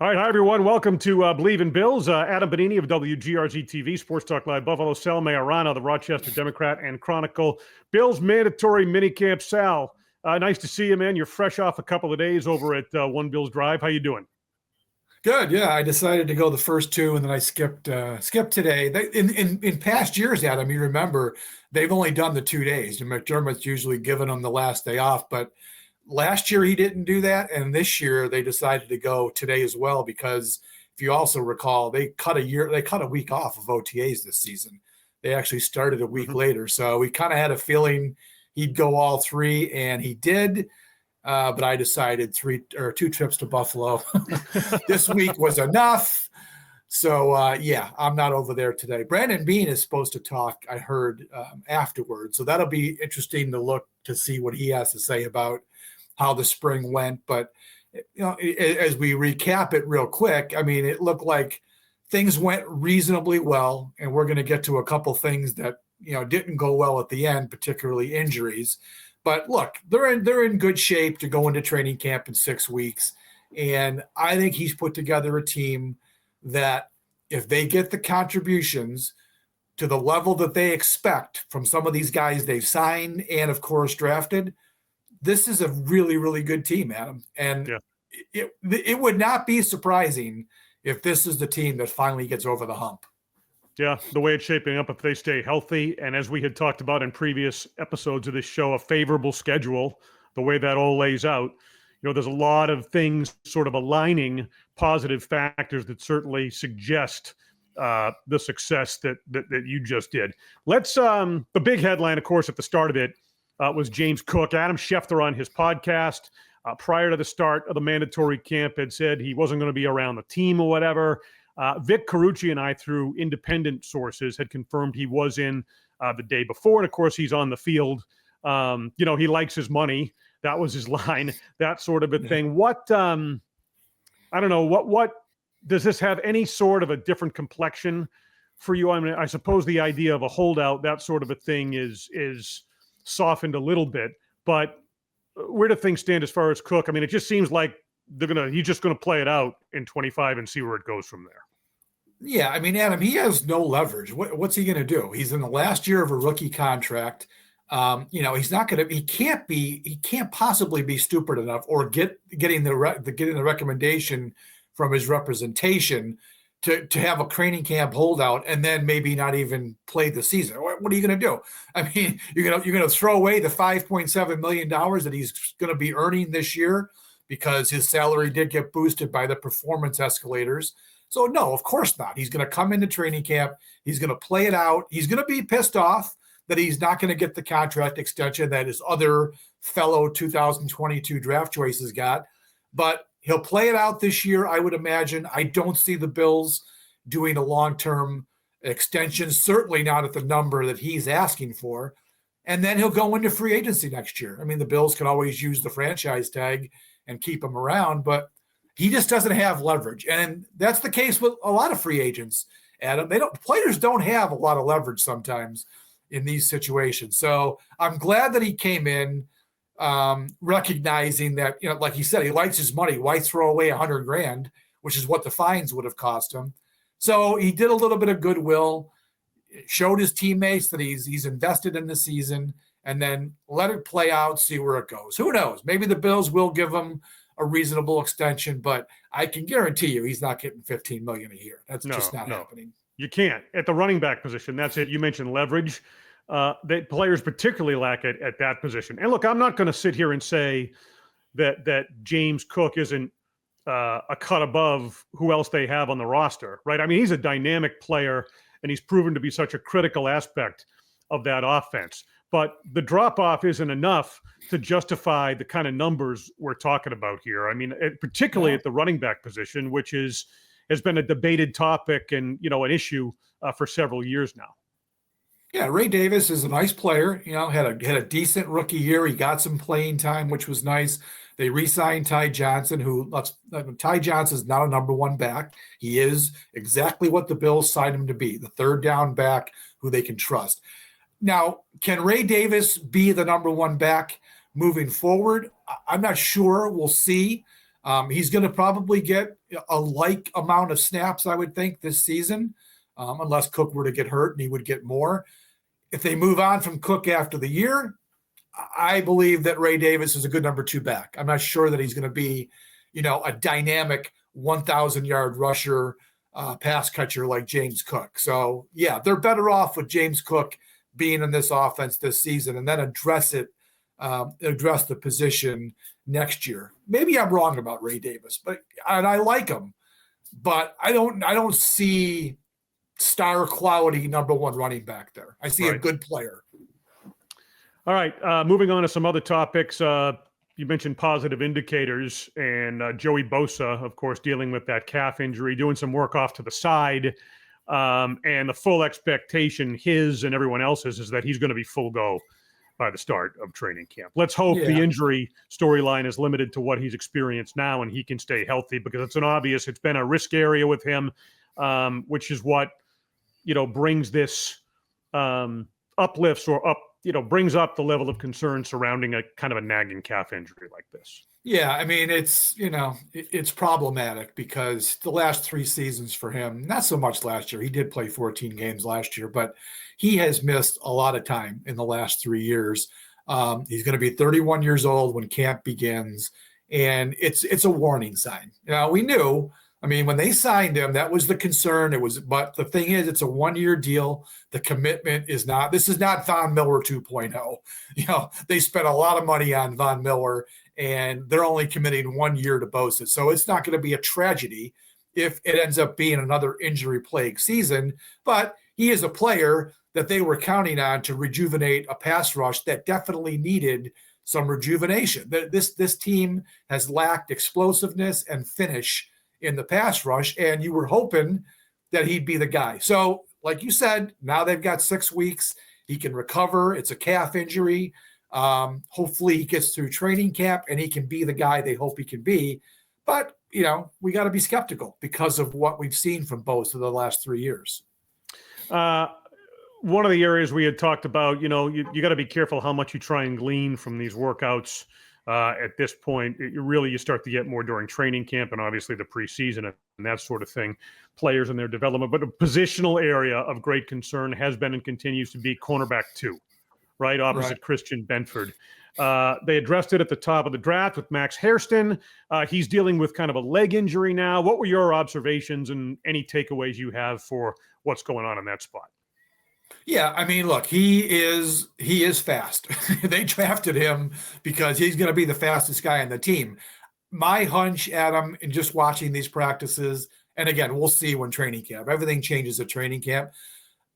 All right, hi everyone. Welcome to Believe in Bills. Adam Benigni of WGRZ TV, Sports Talk Live, Buffalo. Sal Maiorana, the Rochester Democrat and Chronicle. Bills mandatory minicamp. Sal, nice to see you, man. You're fresh off a couple of days over at One Bills Drive. How you doing? Good, yeah. I decided to go the first two, and then I skipped today. In past years, Adam, you remember they've only done the 2 days, and McDermott's usually given them the last day off. But last year he didn't do that, and this year they decided to go today as well because if you also recall, they cut a week off of OTAs this season. They actually started a week later, so we kind of had a feeling he'd go all three, and he did. But I decided 2 trips to Buffalo this week was enough. So, yeah, I'm not over there today. Brandon Beane is supposed to talk, I heard, afterwards. So that'll be interesting to look to see what he has to say about how the spring went. But, as we recap it real quick, I mean, it looked like things went reasonably well. And we're going to get to a couple things that, didn't go well at the end, particularly injuries. But look, they're in good shape to go into training camp in 6 weeks. And I think he's put together a team that if they get the contributions to the level that they expect from some of these guys they've signed and, of course, drafted, this is a really, really good team, Adam. And it would not be surprising if this is the team that finally gets over the hump. Yeah, the way it's shaping up if they stay healthy. And as we had talked about in previous episodes of this show, a favorable schedule, the way that all lays out, there's a lot of things sort of aligning positive factors that certainly suggest the success that you just did. Let's, the big headline, of course, at the start of it was James Cook. Adam Schefter on his podcast prior to the start of the mandatory camp had said he wasn't going to be around the team or whatever. Vic Carucci and I, through independent sources, had confirmed he was in the day before. And, of course, he's on the field. He likes his money. That was his line, that sort of a thing. What, I don't know, what does this have any sort of a different complexion for you? I mean, I suppose the idea of a holdout, that sort of a thing is softened a little bit. But where do things stand as far as Cook? I mean, it just seems like he's just going to play it out in 25 and see where it goes from there. Yeah, I mean, Adam, he has no leverage. What's he going to do? He's in the last year of a rookie contract. He's not going to. He can't possibly be stupid enough or getting the recommendation from his representation to have a training camp holdout and then maybe not even play the season. What are you going to do? I mean, you're going to throw away the $5.7 million that he's going to be earning this year because his salary did get boosted by the performance escalators. So, no, of course not. He's going to come into training camp. He's going to play it out. He's going to be pissed off that he's not going to get the contract extension that his other fellow 2022 draft choices got. But he'll play it out this year, I would imagine. I don't see the Bills doing a long-term extension, certainly not at the number that he's asking for. And then he'll go into free agency next year. I mean, the Bills can always use the franchise tag and keep him around, but he just doesn't have leverage. And that's the case with a lot of free agents, Adam. Players don't have a lot of leverage sometimes in these situations. So I'm glad that he came in recognizing that, like he said, he likes his money. Why throw away $100,000, which is what the fines would have cost him? So he did a little bit of goodwill, showed his teammates that he's invested in the season, and then let it play out, see where it goes. Who knows? Maybe the Bills will give him a reasonable extension, but I can guarantee you he's not getting $15 million a year. That's just not happening. You can't. At the running back position, that's it. You mentioned leverage. That players particularly lack it at that position. And look, I'm not going to sit here and say that James Cook isn't a cut above who else they have on the roster, right? I mean, he's a dynamic player, and he's proven to be such a critical aspect of that offense. But the drop-off isn't enough to justify the kind of numbers we're talking about here. I mean, particularly at the running back position, which has been a debated topic and, an issue for several years now. Yeah, Ray Davis is a nice player. Had a decent rookie year. He got some playing time, which was nice. They re-signed Ty Johnson, Ty Johnson is not a number one back. He is exactly what the Bills signed him to be, the third down back who they can trust. Now, can Ray Davis be the number one back moving forward? I'm not sure. We'll see. He's going to probably get a like amount of snaps, I would think, this season, unless Cook were to get hurt and he would get more. If they move on from Cook after the year, I believe that Ray Davis is a good number 2 back. I'm not sure that he's going to be, a dynamic 1,000-yard rusher, pass catcher like James Cook. So, yeah, they're better off with James Cook being in this offense this season and then address the position next year. Maybe I'm wrong about Ray Davis, and I like him, but I don't see star quality number 1 running back there. I see a good player. All right, moving on to some other topics. You mentioned positive indicators, and Joey Bosa, of course, dealing with that calf injury, doing some work off to the side. And the full expectation, his and everyone else's, is that he's going to be full go by the start of training camp. Let's hope the injury storyline is limited to what he's experienced now and he can stay healthy, because it's been a risk area with him, which is what, brings this uplifts or brings up the level of concern surrounding a kind of a nagging calf injury like this. Yeah, I mean, it's problematic because the last 3 seasons for him, not so much last year. He did play 14 games last year, but he has missed a lot of time in the last 3 years. He's going to be 31 years old when camp begins, and it's a warning sign. We knew. I mean, when they signed him, that was the concern. But the thing is, it's a 1-year deal. The commitment is not. This is not Von Miller 2.0. They spent a lot of money on Von Miller, and they're only committing 1 year to Bosa. So it's not going to be a tragedy if it ends up being another injury-plagued season. But he is a player that they were counting on to rejuvenate a pass rush that definitely needed some rejuvenation. This team has lacked explosiveness and finish in the pass rush, and you were hoping that he'd be the guy. So, like you said, now they've got 6 weeks. He can recover. It's a calf injury. Hopefully he gets through training camp and he can be the guy they hope he can be. But, we got to be skeptical because of what we've seen from both of the last 3 years. One of the areas we had talked about, you got to be careful how much you try and glean from these workouts. At this point, you start to get more during training camp and obviously the preseason and that sort of thing, players and their development. But a positional area of great concern has been and continues to be cornerback 2, right, opposite Christian Benford. They addressed it at the top of the draft with Max Hairston. He's dealing with kind of a leg injury now. What were your observations and any takeaways you have for what's going on in that spot? Yeah, I mean, look, he is fast. They drafted him because he's going to be the fastest guy on the team. My hunch, Adam, in just watching these practices, and again, we'll see when training camp, everything changes at training camp.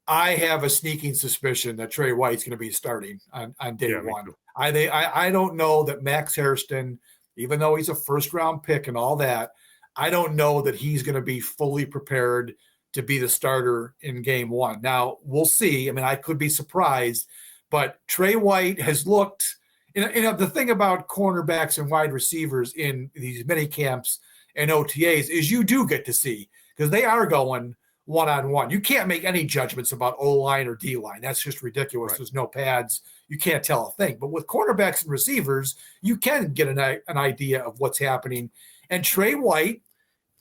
I have a sneaking suspicion that Trey White's going to be starting on day one. I don't know that Max Hairston, even though he's a first-round pick and all that, I don't know that he's going to be fully prepared to be the starter in game 1. Now, we'll see. I mean, I could be surprised, but Trey White has looked the thing about cornerbacks and wide receivers in these mini camps and OTAs is you do get to see, because they are going one-on-one. You can't make any judgments about O-line or D-line. That's just ridiculous. Right. There's no pads. You can't tell a thing. But with cornerbacks and receivers, you can get an idea of what's happening. And Trey White,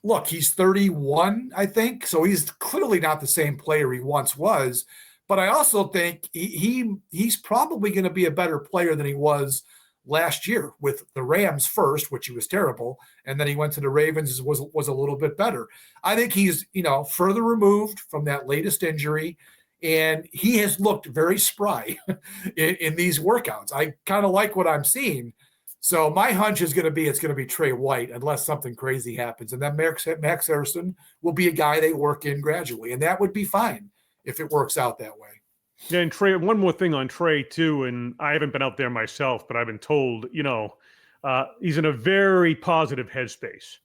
look, he's 31, I think, so he's clearly not the same player he once was. But I also think he's probably going to be a better player than he was last year with the Rams first, which he was terrible, and then he went to the Ravens, was a little bit better. I think he's further removed from that latest injury, and he has looked very spry in these workouts. I kind of like what I'm seeing. So my hunch is it's going to be Trey White unless something crazy happens. And then Max Hairston will be a guy they work in gradually. And that would be fine if it works out that way. Yeah, and Trey, one more thing on Trey too, and I haven't been out there myself, but I've been told, he's in a very positive headspace.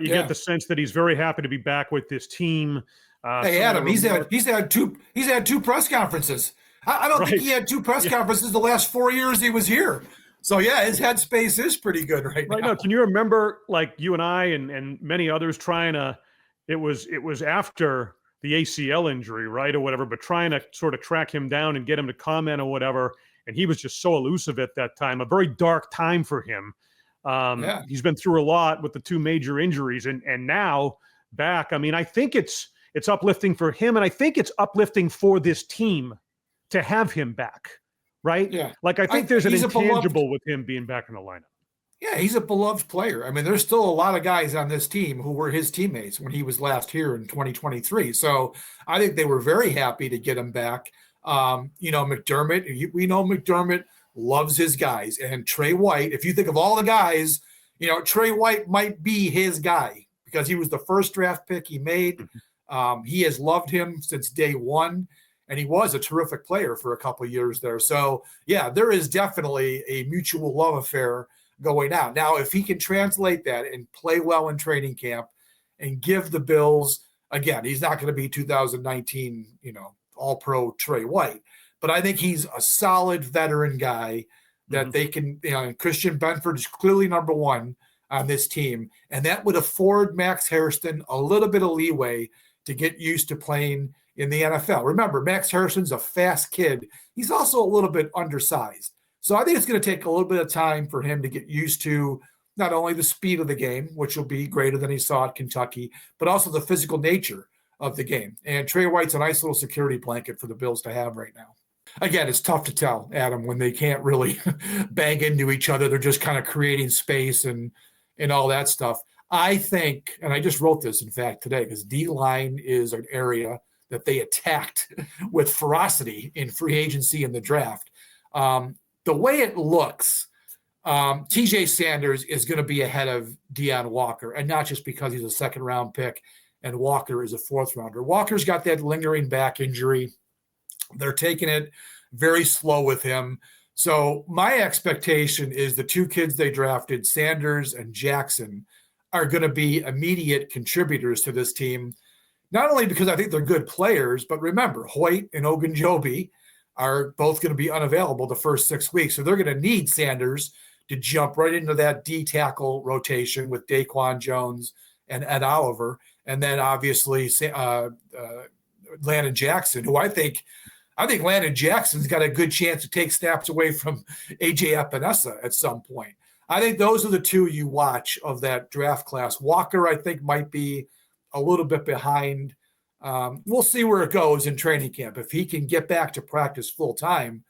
You get the sense that he's very happy to be back with this team. Hey, Adam, he's had two press conferences. I don't think he had 2 press conferences the last 4 years he was here. So, yeah, his headspace is pretty good right now. Can you remember, like you and I and many others it was after the ACL injury, right, or whatever, but trying to sort of track him down and get him to comment or whatever, and he was just so elusive at that time, a very dark time for him. Yeah. He's been through a lot with the two major injuries, and now back. I mean, I think it's uplifting for him, and I think it's uplifting for this team to have him back, right? Yeah. Like, I think there's an He's a beloved, intangible with him being back in the lineup. yeah, he's a beloved player. I mean, there's still a lot of guys on this team who were his teammates when he was last here in 2023. So I think they were very happy to get him back. McDermott, we know McDermott loves his guys. And Trey White, if you think of all the guys, Trey White might be his guy because he was the first draft pick he made. He has loved him since day one, and he was a terrific player for a couple of years there. So, yeah, there is definitely a mutual love affair going on. Now, if he can translate that and play well in training camp and give the Bills, again, he's not going to be 2019, all-pro Trey White, but I think he's a solid veteran guy that they can, Christian Benford is clearly number one on this team, and that would afford Max Harrison a little bit of leeway to get used to playing in the NFL. Remember, Max Harrison's a fast kid. He's also a little bit undersized. So I think it's going to take a little bit of time for him to get used to not only the speed of the game, which will be greater than he saw at Kentucky, but also the physical nature of the game. And Trey White's a nice little security blanket for the Bills to have right now. Again, it's tough to tell, Adam, when they can't really bang into each other. They're just kind of creating space and all that stuff. I think, and I just wrote this, in fact, today, because D-line is an area that they attacked with ferocity in free agency and the draft. The way it looks, TJ Sanders is going to be ahead of Deion Walker, and not just because he's a second-round pick and Walker is a fourth-rounder. Walker's got that lingering back injury. They're taking it very slow with him. So my expectation is the two kids they drafted, Sanders and Jackson, are going to be immediate contributors to this team, not only because I think they're good players, but remember, Hoyt and Ogunjobi are both going to be unavailable the first 6 weeks. So they're going to need Sanders to jump right into that D tackle rotation with Daquan Jones and Ed Oliver. And then obviously Landon Jackson, who I think Landon Jackson's got a good chance to take snaps away from AJ Epinesa at some point. I think those are the two you watch of that draft class. Walker, I think, might be a little bit behind. We'll see where it goes in training camp. If he can get back to practice full time,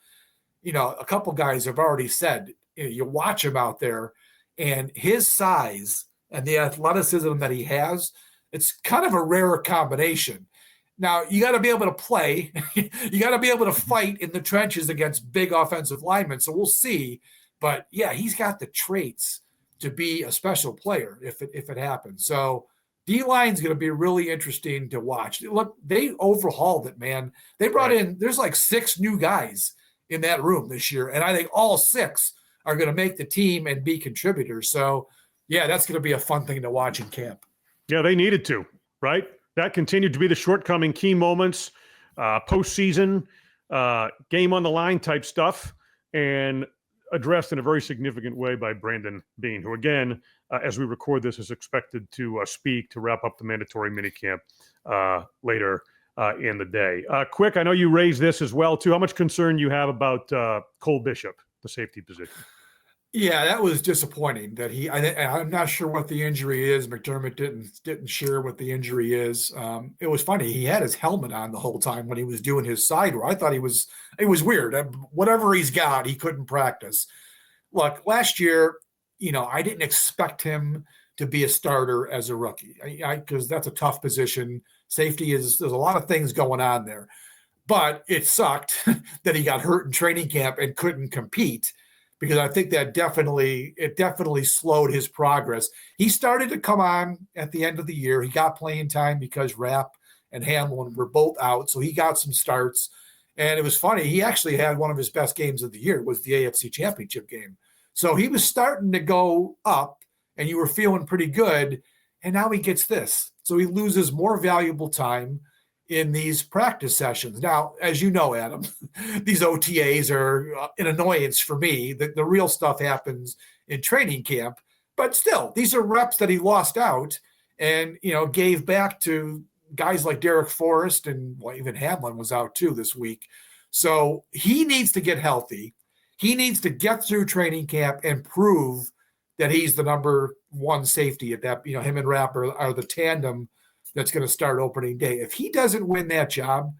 a couple guys have already said, you watch him out there and his size and the athleticism that he has, it's kind of a rare combination. Now, you got to be able to play. You got to be able to fight in the trenches against big offensive linemen. So we'll see. But, yeah, he's got the traits to be a special player if it happens. So D-line's going to be really interesting to watch. Look, they overhauled it, man. They brought in – there's like 6 new guys in that room this year, and I think all 6 are going to make the team and be contributors. So, yeah, that's going to be a fun thing to watch in camp. Yeah, they needed to, right? That continued to be the shortcoming key moments, postseason, game on the line type stuff, and addressed in a very significant way by Brandon Beane, who, again, as we record this, is expected to speak to wrap up the mandatory minicamp later in the day. Quick, I know you raised this as well, too. How much concern you have about Cole Bishop, the safety position? Yeah, that was disappointing that I'm not sure what the injury is. McDermott didn't share what the injury is. It was funny. He had his helmet on the whole time when he was doing his side row. I thought it was weird. Whatever he's got, he couldn't practice. Look, last year, I didn't expect him to be a starter as a rookie because that's a tough position. Safety there's a lot of things going on there, but it sucked that he got hurt in training camp and couldn't compete, because I think that definitely slowed his progress. He started to come on at the end of the year. He got playing time because Rapp and Hamlin were both out, so he got some starts. And it was funny. He actually had one of his best games of the year, was the AFC Championship game. So he was starting to go up, and you were feeling pretty good, and now he gets this. So he loses more valuable time in these practice sessions. Now, as you know, Adam, these OTAs are an annoyance for me. The real stuff happens in training camp, but still, these are reps that he lost out and, gave back to guys like Derek Forrest, and even Hamlin was out too this week. So he needs to get healthy. He needs to get through training camp and prove that he's the number one safety at that. Him and Rapp are the tandem that's going to start opening day. If he doesn't win that job,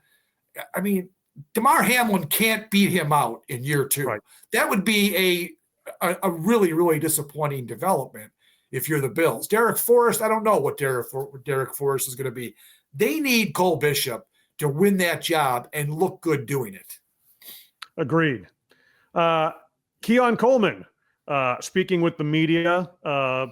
I mean, Damar Hamlin can't beat him out in year 2. Right. That would be a really, really disappointing development if you're the Bills. Derek Forrest, I don't know what Derek Forrest is going to be. They need Cole Bishop to win that job and look good doing it. Agreed. Keon Coleman, speaking with the media, a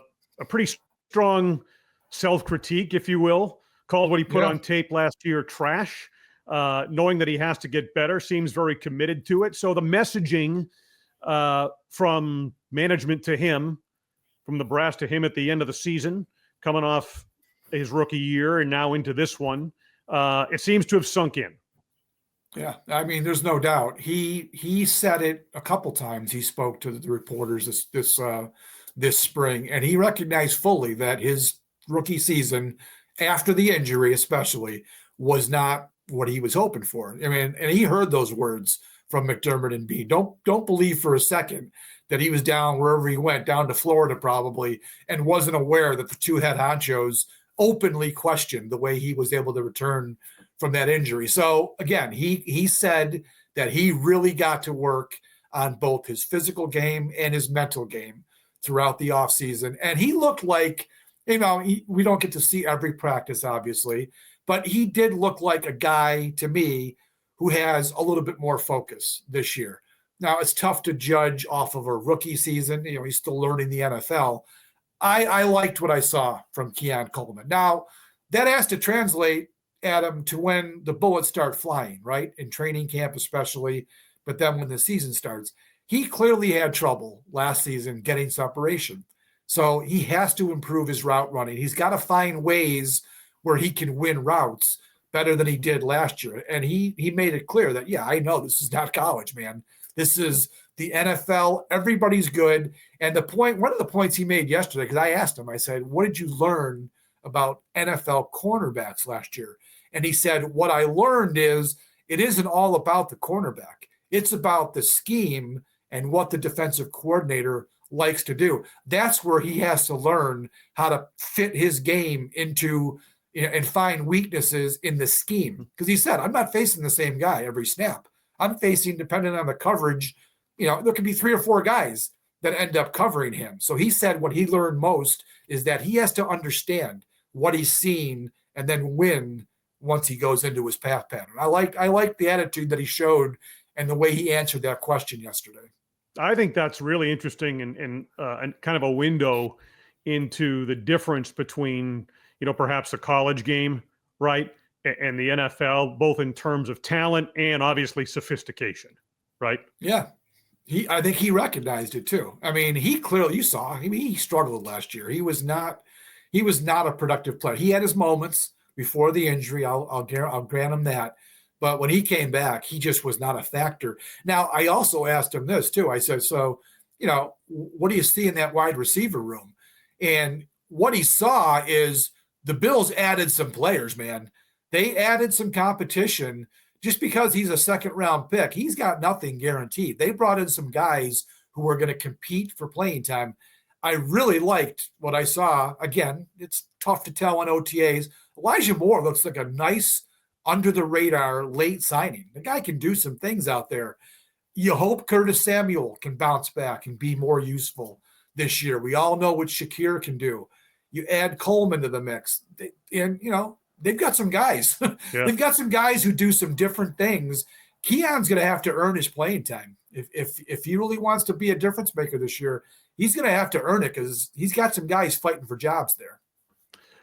pretty strong self-critique, if you will, called what he put on tape last year trash, knowing that he has to get better, seems very committed to it. So the messaging from management to him, from the brass to him at the end of the season, coming off his rookie year and now into this one, it seems to have sunk in. Yeah, I mean, there's no doubt. He said it a couple times. He spoke to the reporters this spring, and he recognized fully that his rookie season, after the injury especially, was not what he was hoping for. I mean, and he heard those words from McDermott and Bean. Don't believe for a second that he was down wherever he went, down to Florida probably, and wasn't aware that the two head honchos openly questioned the way he was able to return from that injury. So again, he said that he really got to work on both his physical game and his mental game throughout the offseason. And he looked like, we don't get to see every practice, obviously, but he did look like a guy to me who has a little bit more focus this year. Now, it's tough to judge off of a rookie season. He's still learning the NFL. I liked what I saw from Keon Coleman. Now, that has to translate, Adam, to when the bullets start flying, right? In training camp especially, but then when the season starts. He clearly had trouble last season getting separation. So he has to improve his route running. He's got to find ways where he can win routes better than he did last year. And he made it clear that, I know this is not college, man. This is the NFL. Everybody's good. And one of the points he made yesterday, because I asked him, I said, what did you learn about NFL cornerbacks last year? And he said, what I learned is it isn't all about the cornerback. It's about the scheme and what the defensive coordinator likes to do. That's where he has to learn how to fit his game into and find weaknesses in the scheme. Because he said, I'm not facing the same guy every snap. I'm facing, depending on the coverage, there could be 3 or 4 guys that end up covering him. So he said what he learned most is that he has to understand what he's seen and then win once he goes into his path pattern. I like the attitude that he showed and the way he answered that question yesterday. I think that's really interesting and kind of a window into the difference between, perhaps the college game, right, and the NFL, both in terms of talent and obviously sophistication, right? Yeah. I think he recognized it too. I mean, he clearly, he struggled last year. He was not a productive player. He had his moments before the injury. I'll grant him that. But when he came back, he just was not a factor. Now, I also asked him this too. I said, so, what do you see in that wide receiver room? And what he saw is the Bills added some players, man. They added some competition. Just because he's a second-round pick, he's got nothing guaranteed. They brought in some guys who were going to compete for playing time. I really liked what I saw. Again, it's tough to tell on OTAs. Elijah Moore looks like a nice, under-the-radar late signing. The guy can do some things out there. You hope Curtis Samuel can bounce back and be more useful this year. We all know what Shakir can do. You add Coleman to the mix, and, they've got some guys. Yeah. They've got some guys who do some different things. Keon's going to have to earn his playing time. If he really wants to be a difference maker this year, he's going to have to earn it because he's got some guys fighting for jobs there.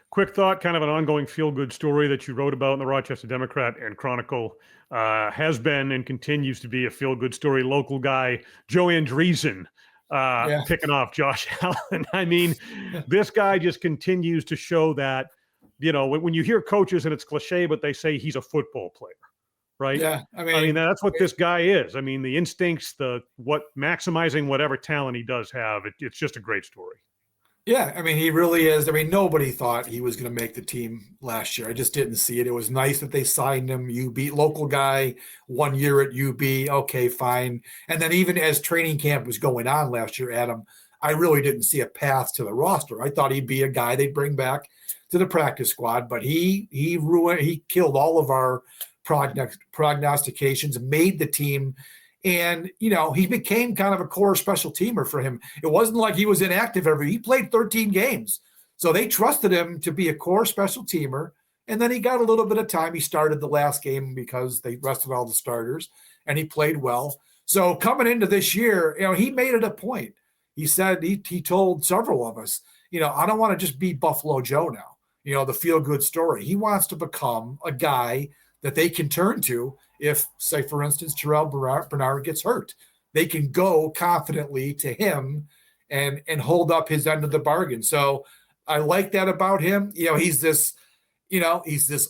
Quick thought, kind of an ongoing feel-good story that you wrote about in the Rochester Democrat and Chronicle, has been and continues to be a feel-good story. Local guy, Joe Andreessen, picking off Josh Allen. I mean, this guy just continues to show that, when you hear coaches, and it's cliche, but they say he's a football player, right? Yeah. I mean, that's what this guy is. I mean, the instincts, maximizing whatever talent he does have, it's just a great story. Yeah, I mean, he really is. I mean, nobody thought he was going to make the team last year. I just didn't see it. It was nice that they signed him. UB, local guy, 1 year at UB. Okay, fine. And then even as training camp was going on last year, Adam, I really didn't see a path to the roster. I thought he'd be a guy they'd bring back to the practice squad, but he killed all of our prognostications, made the team. And, he became kind of a core special teamer for him. It wasn't like he was inactive he played 13 games. So they trusted him to be a core special teamer. And then he got a little bit of time. He started the last game because they rested all the starters, and he played well. So coming into this year, he made it a point. He said, he told several of us, I don't want to just be Buffalo Joe now, the feel-good story. He wants to become a guy that they can turn to if, say, for instance, Terrell Bernard gets hurt. They can go confidently to him and hold up his end of the bargain. So I like that about him. He's this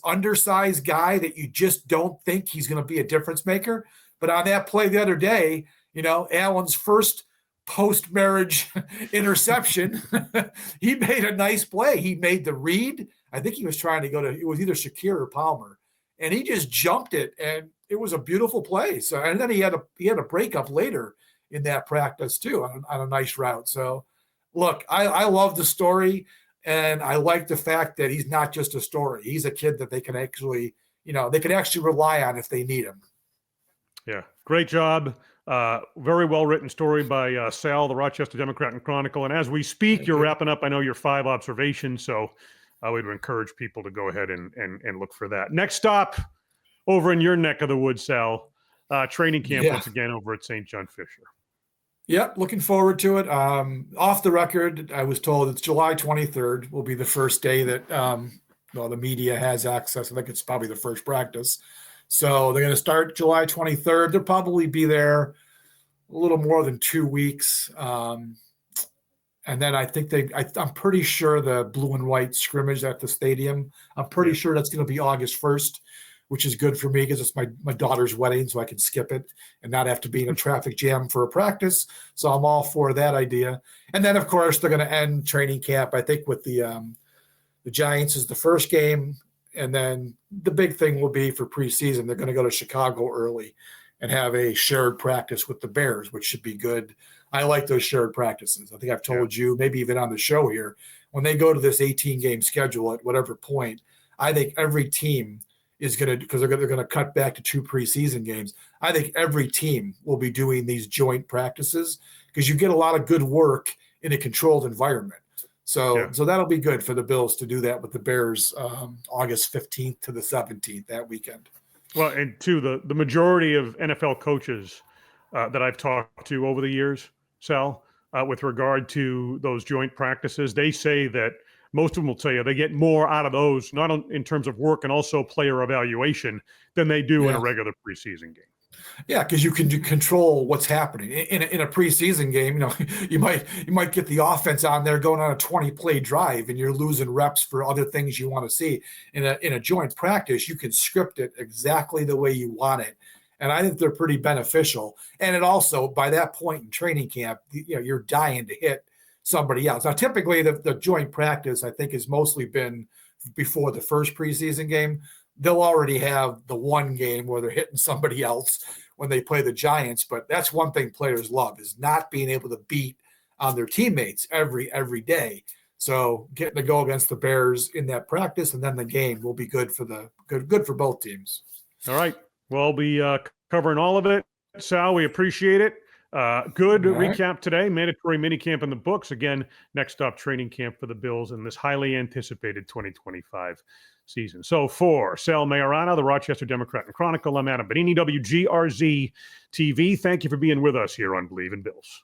undersized guy that you just don't think he's going to be a difference maker. But on that play the other day, Allen's first post-marriage interception, he made a nice play. He made the read. I think he was trying to it was either Shakir or Palmer, and he just jumped it, and it was a beautiful play. So, and then he had a breakup later in that practice too on a nice route. So, look, I love the story, and I like the fact that he's not just a story. He's a kid that they can actually rely on if they need him. Yeah, great job. Very well-written story by Sal, the Rochester Democrat and Chronicle. And as we speak, you're wrapping up, I know, your 5 observations, so I would encourage people to go ahead and look for that. Next stop over in your neck of the woods, Sal, training camp once again over at St. John Fisher. Yep, looking forward to it. Off the record, I was told it's July 23rd will be the first day that the media has access. I think it's probably the first practice. So they're going to start July 23rd. They'll probably be there a little more than 2 weeks. And then I think I'm pretty sure the blue and white scrimmage at the stadium, I'm pretty sure that's going to be August 1st, which is good for me because it's my daughter's wedding, so I can skip it and not have to be in a traffic jam for a practice. So I'm all for that idea. And then, of course, they're going to end training camp, I think, with the Giants is the first game. And then the big thing will be for preseason, they're going to go to Chicago early and have a shared practice with the Bears, which should be good. I like those shared practices. I think I've told you, maybe even on the show here, when they go to this 18-game schedule at whatever point, I think every team is going to, because they're going to cut back to 2 preseason games, I think every team will be doing these joint practices because you get a lot of good work in a controlled environment. So that'll be good for the Bills to do that with the Bears August 15th to the 17th that weekend. Well, and too, the majority of NFL coaches that I've talked to over the years, Sal, with regard to those joint practices, they say that most of them will tell you they get more out of those, not in terms of work and also player evaluation, than they do in a regular preseason game. Yeah, because you can control what's happening in a preseason game. You might get the offense on there going on a 20-play drive, and you're losing reps for other things you want to see. In a joint practice, you can script it exactly the way you want it, and I think they're pretty beneficial. And it also, by that point in training camp, you're dying to hit somebody else. Now, typically, the joint practice I think has mostly been before the first preseason game. They'll already have the one game where they're hitting somebody else when they play the Giants. But that's one thing players love, is not being able to beat on their teammates every day. So getting to go against the Bears in that practice and then the game will be good for both teams. All right. We'll be covering all of it. Sal, we appreciate it. Good recap today. Mandatory minicamp in the books. Again, next up, training camp for the Bills in this highly anticipated 2025 season. So for Sal Maiorana, the Rochester Democrat and Chronicle, I'm Adam Benigni, WGRZ TV. Thank you for being with us here on Believe in Bills.